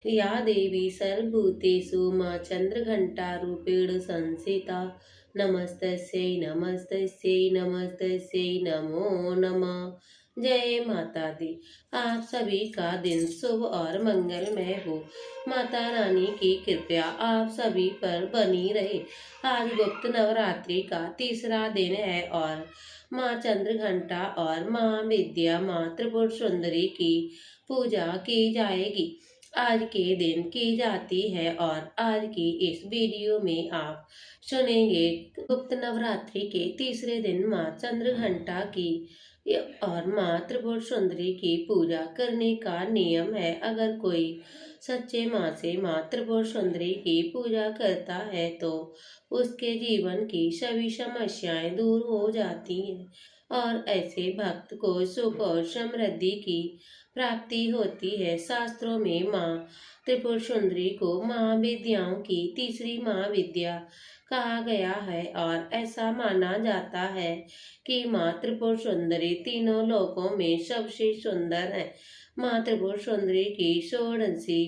या देवी सर्वभूतेषु मा चन्द्रघण्टारूपेण संस्थिता नमस्तस्यै नमस्तस्यै नमस्तस्यै नमो नमः। जय माता दी। आप सभी का दिन शुभ और मंगलमय हो। माता रानी की कृपया आप सभी पर बनी रहे। आज गुप्त नवरात्रि का तीसरा दिन है और माँ चंद्रघंटा और माँ विद्या माँ त्रिपुर सुंदरी की पूजा की जाएगी। आज के दिन की जाती है और आज की इस वीडियो में आप सुनेंगे गुप्त नवरात्रि के तीसरे दिन माँ चंद्रघंटा की और माँ त्रिपुर सुंदरी की पूजा करने का नियम है। अगर कोई सच्चे माँ से माँ त्रिपुर सुंदरी की पूजा करता है तो उसके जीवन की सभी समस्याएं दूर हो जाती हैं और ऐसे भक्त को सुख और समृद्धि की प्राप्ति होती है। शास्त्रों में माँ त्रिपुर सुंदरी को माँ विद्याओं की तीसरी माँ विद्या कहा गया है और ऐसा माना जाता है कि माँ त्रिपुर सुंदरी तीनों लोकों में सबसे सुंदर है। माँ त्रिपुर सुंदरी की षोडशी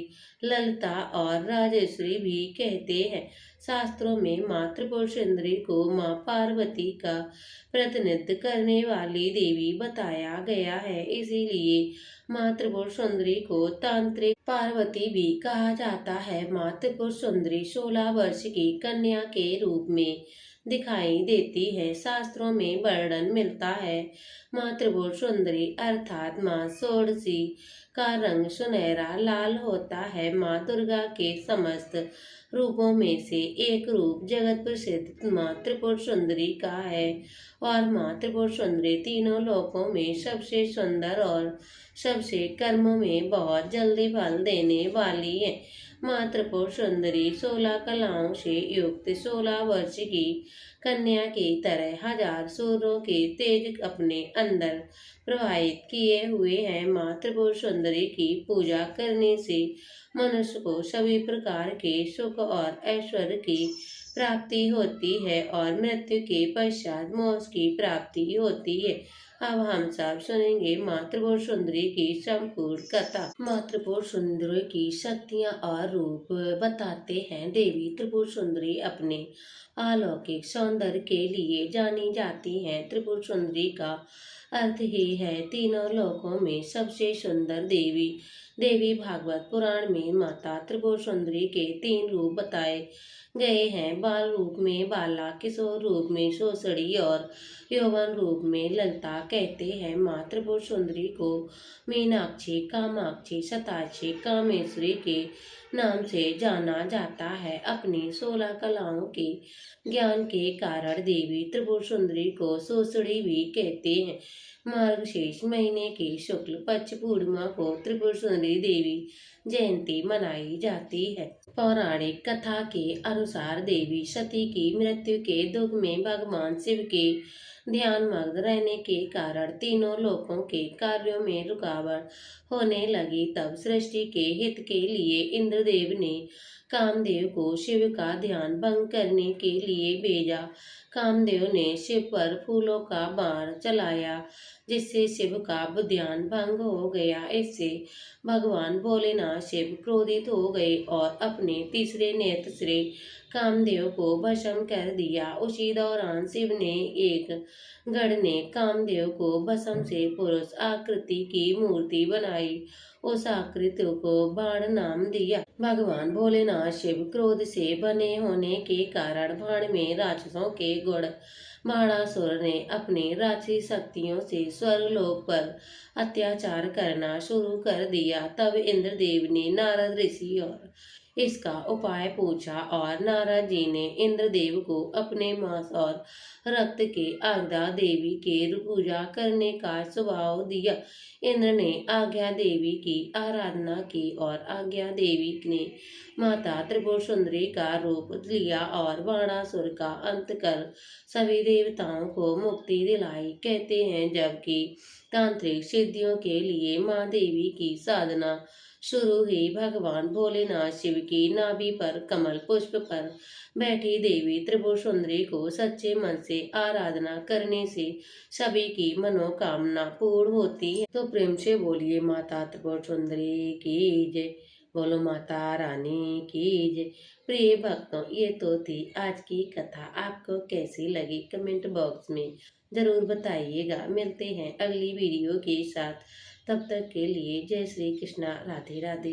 ललिता और राजेश्वरी भी कहते हैं। शास्त्रों में माँ त्रिपुर सुंदरी को माँ पार्वती का प्रतिनिधित्व करने वाली देवी बताया गया है। इसीलिए माँ त्रिपुर सुंदरी को तांत्रिक पार्वती भी कहा जाता है। माँ त्रिपुर सुंदरी 16 वर्ष की कन्या के रूप में दिखाई देती है। शास्त्रों में वर्णन मिलता है माँ त्रिपुर सुंदरी अर्थात माँ षोडशी का रंग सुनहरा लाल होता है। माँ दुर्गा के समस्त रूपों में से एक रूप जगत प्रसिद्ध माँ त्रिपुर सुंदरी का है और माँ त्रिपुर सुंदरी तीनों लोकों में सबसे सुंदर और सबसे कर्म में बहुत जल्दी फल देने वाली है। माँ त्रिपुर सुंदरी 16 कलाओं से युक्त 16 वर्ष की कन्या की तरह हजार सूर्यों के तेज अपने अंदर प्रवाहित किए हुए हैं। माँ त्रिपुर सुंदरी की पूजा करने से मनुष्य को सभी प्रकार के सुख और ऐश्वर्य की प्राप्ति होती है और मृत्यु के पश्चात मोक्ष की प्राप्ति होती है। अब हम सब सुनेंगे माँ त्रिपुर सुंदरी की संपूर्ण कथा। माँ त्रिपुर सुंदरी की शक्तियाँ और रूप बताते हैं। देवी त्रिपुर सुंदरी अपने अलौकिक सौंदर्य के लिए जानी जाती हैं। त्रिपुर सुंदरी का अर्थ ही है तीनों लोकों में सबसे सुंदर देवी। देवी भागवत पुराण में माता त्रिपुर सुंदरी के 3 रूप बताए गए हैं। बाल रूप में बाला, किशोर रूप में सोसड़ी और यौवन रूप में ललता। कहते हैं माँ त्रिपुर सुंदरी को मीनाक्षी, कामाक्षी, शताक्षी, कामेश्वरी के नाम से जाना जाता है। अपनी 16 कलाओं के ज्ञान के कारण देवी त्रिपुर सुंदरी को सोसड़ी भी कहते हैं। मार्गशीर्ष महीने की शुक्ल पक्ष पूर्णिमा को त्रिपुर सुंदरी देवी जयंती मनाई जाती है। पौराणिक कथा के अनुसार देवी सती की मृत्यु के दुख में भगवान शिव के ध्यान मग्न रहने के कारण तीनों लोकों के कार्यों में रुकावट होने लगी। तब सृष्टि के हित के लिए इंद्रदेव ने कामदेव को शिव का ध्यान भंग करने के लिए भेजा। कामदेव ने शिव पर फूलों का बाण चलाया जिससे शिव का ध्यान भंग हो गया। इससे भगवान भोलेनाथ शिव क्रोधित हो गए और अपने तीसरे नेत्र से कामदेव को भस्म कर दिया। उसी दौरान शिव ने एक गढ़ ने कामदेव को भस्म से पुरुष आकृति की मूर्ति बनाई। उस आकृति को बाण नाम दिया। भगवान भोलेनाथ शिव क्रोध से बने होने के कारण बाण में राक्षसों के गुण बाणासुर ने अपनी राक्षसी शक्तियों से स्वर्गलोक पर अत्याचार करना शुरू कर दिया। तब इंद्रदेव ने नारद ऋषि और इसका उपाय पूछा और नारद जी ने इंद्रदेव को अपने मांस और रक्त के आज्ञा देवी के पूजा करने का सुझाव दिया। इंद्र ने आज्ञा देवी की आराधना की और आज्ञा देवी ने माता त्रिपुर सुंदरी का रूप लिया और बाणासुर का अंत कर सभी देवताओं को मुक्ति दिलाई। कहते हैं जबकि तांत्रिक सिद्धियों के लिए माँ देवी की साधना शुरू हुई। भगवान भोलेनाथ शिव की नाभि पर कमल पुष्प पर बैठी देवी त्रिपुर सुंदरी को सच्चे मन से आराधना करने से सभी की मनोकामना पूर्ण होती है। तो प्रेम से बोलिए माता त्रिपुर सुंदरी की जय। बोलो माता रानी की जय। प्रिय भक्तों, ये तो थी आज की कथा। आपको कैसी लगी कमेंट बॉक्स में ज़रूर बताइएगा। मिलते हैं अगली वीडियो के साथ। तब तक के लिए जय श्री कृष्णा, राधे राधे।